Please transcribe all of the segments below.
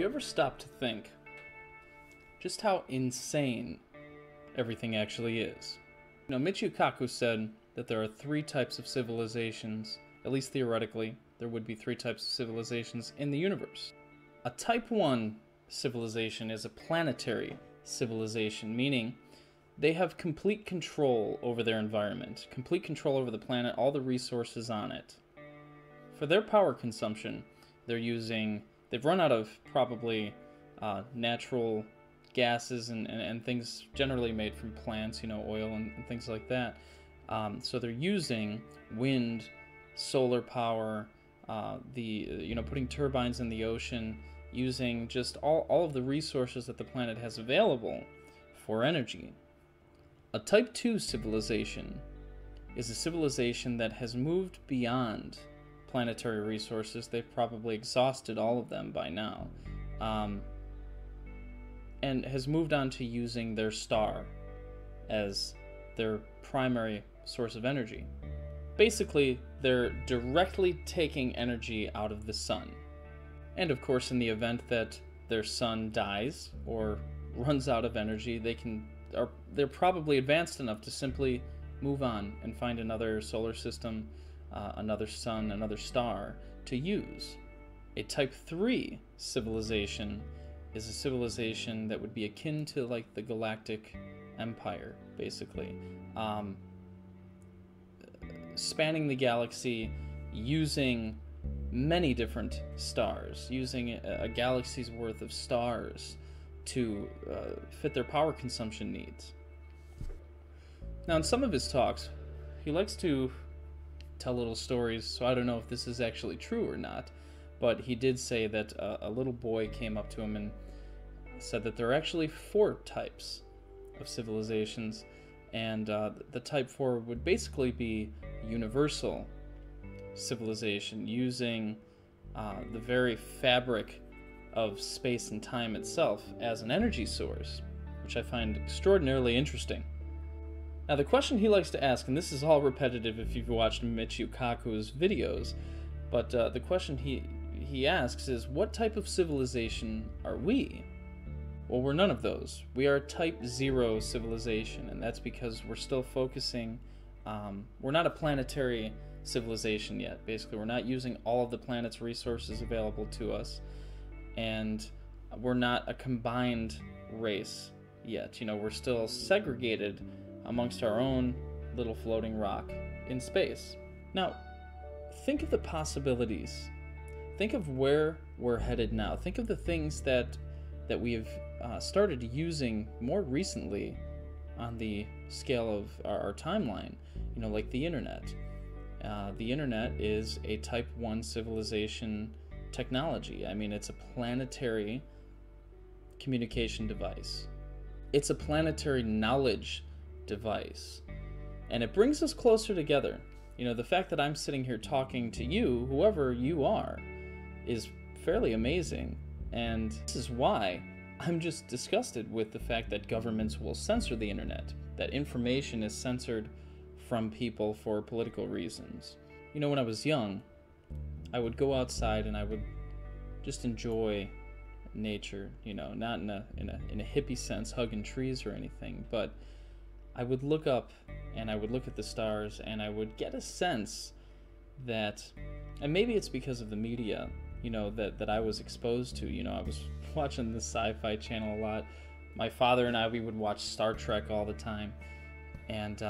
you ever stop to think just how insane everything actually is? You know, Michio Kaku said that there are three types of civilizations, at least theoretically, there would be three types of civilizations in the universe. A Type 1 civilization is a planetary civilization, meaning they have complete control over their environment, complete control over the planet, all the resources on it. For their power consumption, they've run out of probably natural gases and things generally made from plants, you know, oil and things like that. So they're using wind, solar power, putting turbines in the ocean, using just all of the resources that the planet has available for energy. A Type 2 civilization is a civilization that has moved beyond planetary resources. They've probably exhausted all of them by now, and has moved on to using their star as their primary source of energy. Basically, they're directly taking energy out of the sun. And of course, in the event that their sun dies or runs out of energy, they're probably advanced enough to simply move on and find another solar system, another sun, another star to use. A Type 3 civilization is a civilization that would be akin to like the Galactic Empire, basically. Spanning the galaxy, using many different stars, using a galaxy's worth of stars to fit their power consumption needs. Now, in some of his talks, he likes to tell little stories, so I don't know if this is actually true or not, but he did say that a little boy came up to him and said that there are actually 4 types of civilizations, and the Type 4 would basically be universal civilization, using the very fabric of space and time itself as an energy source, which I find extraordinarily interesting. Now, the question he likes to ask, and this is all repetitive if you've watched Michio Kaku's videos, but the question he asks is, what type of civilization are we? Well, we're none of those. We are a Type 0 civilization, and that's because we're still focusing, we're not a planetary civilization yet. Basically, we're not using all of the planet's resources available to us, and we're not a combined race yet. You know, we're still segregated amongst our own little floating rock in space. Now, think of the possibilities. Think of where we're headed now. Think of the things that we've started using more recently on the scale of our timeline, you know, like the internet. The internet is a Type 1 civilization technology. I mean, it's a planetary communication device. It's a planetary knowledge device. And it brings us closer together. You know, the fact that I'm sitting here talking to you, whoever you are, is fairly amazing. And this is why I'm just disgusted with the fact that governments will censor the internet, that information is censored from people for political reasons. You know, when I was young, I would go outside and I would just enjoy nature, you know, not in a hippie sense, hugging trees or anything, but I would look up and I would look at the stars and I would get a sense that, and maybe it's because of the media, you know, that I was exposed to. You know, I was watching the Sci-Fi Channel a lot. My father and we would watch Star Trek all the time, and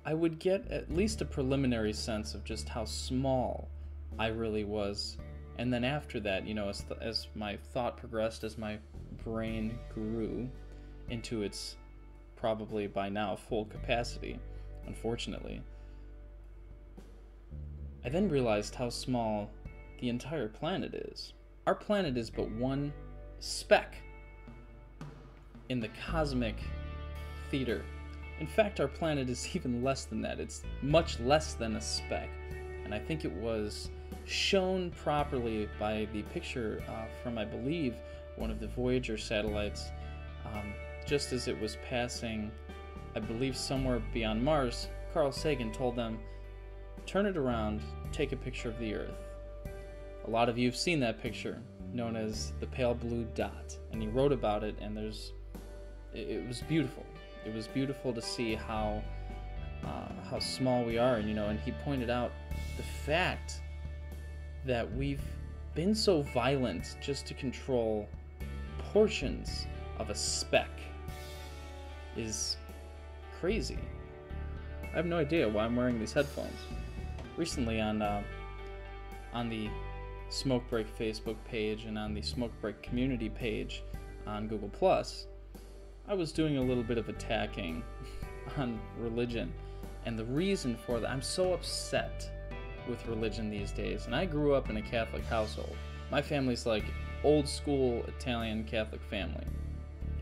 I would get at least a preliminary sense of just how small I really was. And then after that, you know, as my thought progressed, as my brain grew into its probably by now full capacity, unfortunately, I then realized how small the entire planet is. Our planet is but one speck in the cosmic theater. In fact, our planet is even less than that. It's much less than a speck. And I think it was shown properly by the picture from, I believe, one of the Voyager satellites, just as it was passing, I believe, somewhere beyond Mars. Carl Sagan told them, turn it around, take a picture of the Earth. A lot of you have seen that picture. known as the Pale Blue Dot, and he wrote about it, and it was beautiful. It was beautiful to see how small we are, and he pointed out the fact that we've been so violent just to control portions of a speck is crazy. I have no idea why I'm wearing these headphones. Recently on the Smoke Break Facebook page and on the Smoke Break community page on Google+, I was doing a little bit of attacking on religion. And the reason for that, I'm so upset with religion these days. And I grew up in a Catholic household. My family's like old school Italian Catholic family.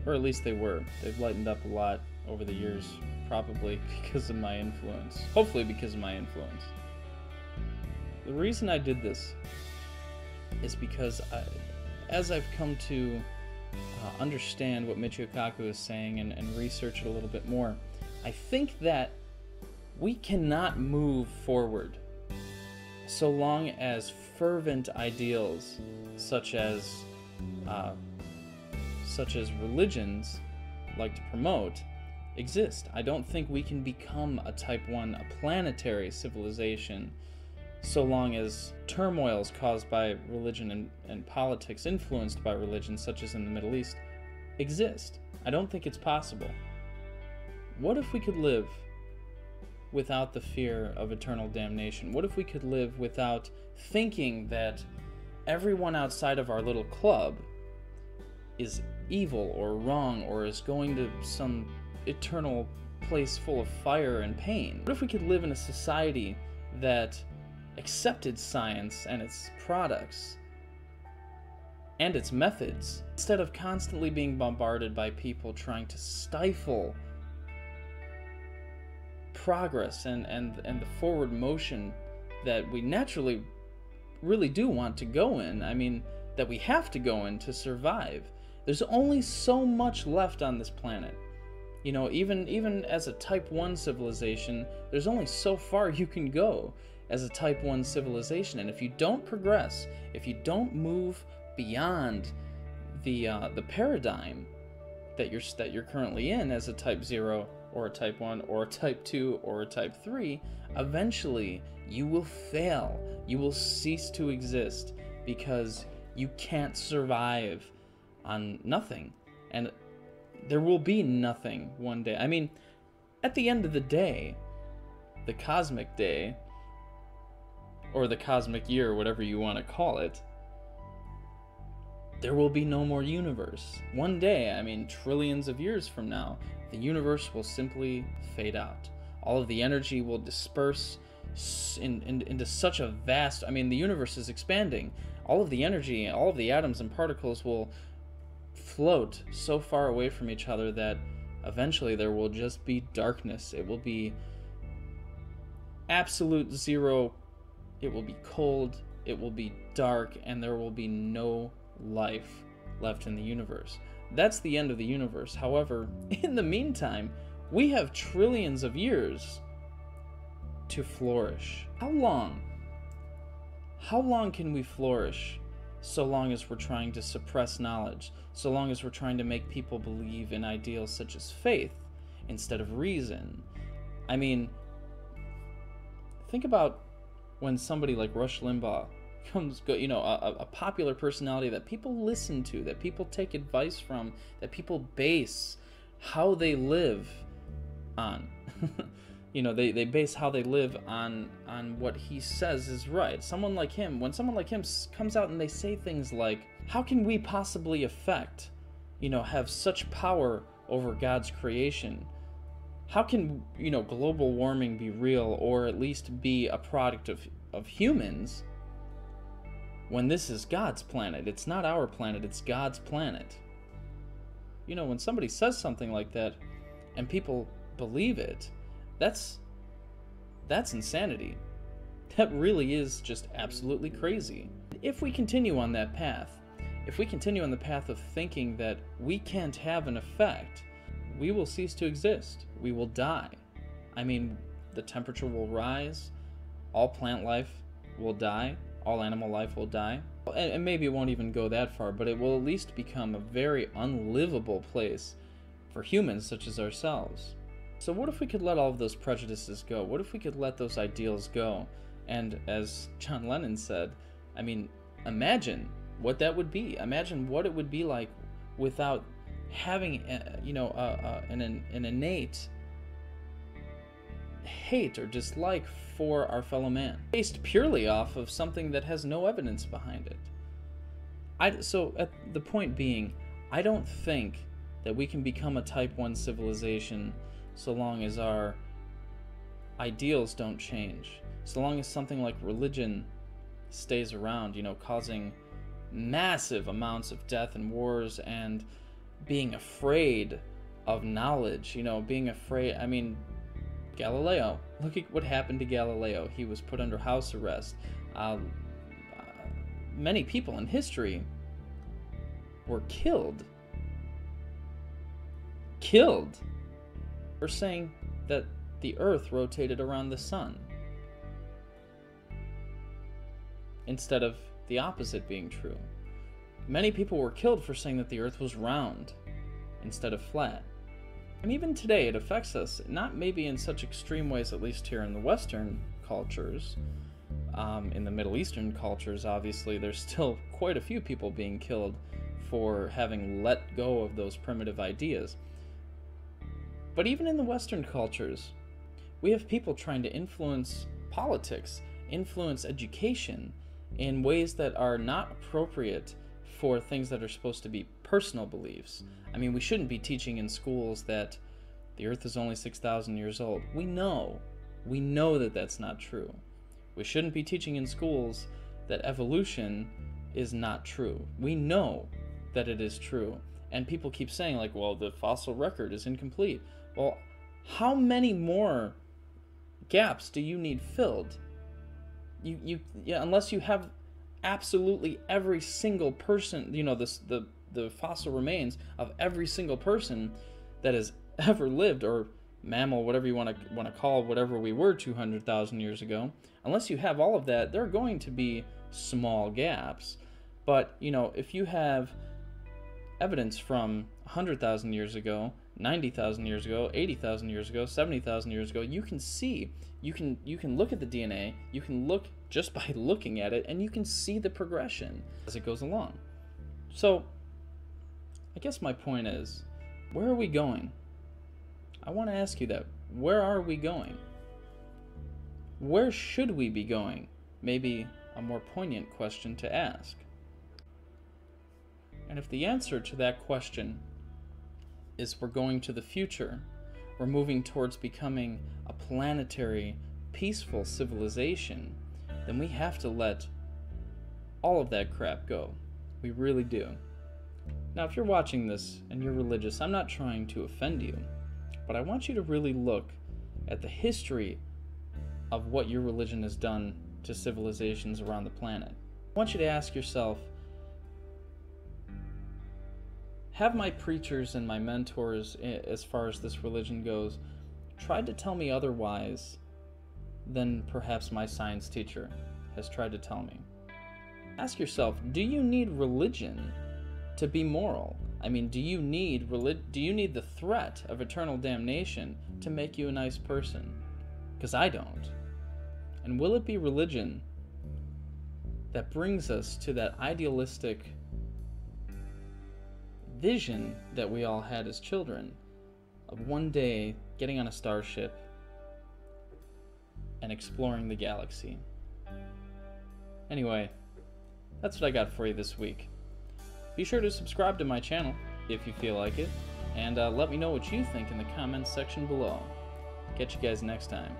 Or at least they were. They've lightened up a lot over the years, probably because of my influence. Hopefully because of my influence. The reason I did this is because as I've come to understand what Michio Kaku is saying and research it a little bit more, I think that we cannot move forward so long as fervent ideals such as religions like to promote exist. I don't think we can become a Type 1, a planetary civilization, so long as turmoils caused by religion and politics influenced by religion, such as in the Middle East, exist. I don't think it's possible. What if we could live without the fear of eternal damnation? What if we could live without thinking that everyone outside of our little club is evil or wrong or is going to some eternal place full of fire and pain? What if we could live in a society that accepted science and its products and its methods, instead of constantly being bombarded by people trying to stifle progress and the forward motion that we naturally really do want to go in? I mean, that we have to go in to survive. There's only so much left on this planet. Even as a Type 1 civilization, there's only so far you can go as a Type 1 civilization. And if you don't progress, if you don't move beyond the paradigm that you're currently in as a Type 0 or a Type 1 or a Type 2 or a Type 3, eventually you will fail. You will cease to exist because you can't survive on nothing. And there will be nothing one day. I mean, at the end of the day, the cosmic day, or the cosmic year, whatever you want to call it, there will be no more universe. One day, I mean, trillions of years from now, the universe will simply fade out. All of the energy will disperse into such a vast... I mean, the universe is expanding. All of the energy, all of the atoms and particles will float so far away from each other that eventually there will just be darkness. It will be absolute zero. It will be cold. It will be dark, and there will be no life left in the universe. That's the end of the universe. However, in the meantime, we have trillions of years to flourish. How long? How long can we flourish? So long as we're trying to suppress knowledge, so long as we're trying to make people believe in ideals such as faith instead of reason. I mean, think about when somebody like Rush Limbaugh a popular personality that people listen to, that people take advice from, that people base how they live on. They base how they live on what he says is right. Someone like him, when someone like him comes out and they say things like, how can we possibly have such power over God's creation? How can, global warming be real, or at least be a product of humans, when this is God's planet? It's not our planet, it's God's planet. When somebody says something like that and people believe it, that's insanity. That really is just absolutely crazy. If we continue on that path, if we continue on the path of thinking that we can't have an effect, we will cease to exist. We will die. I mean, the temperature will rise, all plant life will die, all animal life will die. And maybe it won't even go that far, but it will at least become a very unlivable place for humans such as ourselves. So what if we could let all of those prejudices go? What if we could let those ideals go? And as John Lennon said, I mean, imagine what that would be. Imagine what it would be like without having, an innate hate or dislike for our fellow man, based purely off of something that has no evidence behind it. So at the point being, I don't think that we can become a Type 1 civilization so long as our ideals don't change, so long as something like religion stays around, causing massive amounts of death and wars and being afraid of knowledge, being afraid. I mean, Galileo, look at what happened to Galileo. He was put under house arrest. Many people in history were killed for saying that the earth rotated around the sun, instead of the opposite being true. Many people were killed for saying that the earth was round instead of flat. And even today, it affects us, not maybe in such extreme ways, at least here in the Western cultures. In the Middle Eastern cultures, obviously, there's still quite a few people being killed for having let go of those primitive ideas. But even in the Western cultures, we have people trying to influence politics, influence education in ways that are not appropriate for things that are supposed to be personal beliefs. I mean, we shouldn't be teaching in schools that the earth is only 6,000 years old. We know that that's not true. We shouldn't be teaching in schools that evolution is not true. We know that it is true. And people keep saying, like, well, the fossil record is incomplete. Well, how many more gaps do you need filled? Unless you have absolutely every single person, the fossil remains of every single person that has ever lived, or mammal, whatever you want to call whatever we were 200,000 years ago. Unless you have all of that, there are going to be small gaps. But if you have evidence from 100,000 years ago, 90,000 years ago, 80,000 years ago, 70,000 years ago, you can see, you can look at the DNA, you can look just by looking at it, and you can see the progression as it goes along. So, I guess my point is, where are we going? I want to ask you that. Where are we going? Where should we be going? Maybe a more poignant question to ask. And if the answer to that question is we're going to the future, we're moving towards becoming a planetary, peaceful civilization, then we have to let all of that crap go. We really do. Now, if you're watching this and you're religious, I'm not trying to offend you, but I want you to really look at the history of what your religion has done to civilizations around the planet. I want you to ask yourself, have my preachers and my mentors, as far as this religion goes, tried to tell me otherwise than perhaps my science teacher has tried to tell me? Ask yourself, do you need religion to be moral? I mean, do you need the threat of eternal damnation to make you a nice person? Because I don't. And will it be religion that brings us to that idealistic vision that we all had as children of one day getting on a starship and exploring the galaxy? Anyway, that's what I got for you this week. Be sure to subscribe to my channel if you feel like it, and let me know what you think in the comments section below. Catch you guys next time.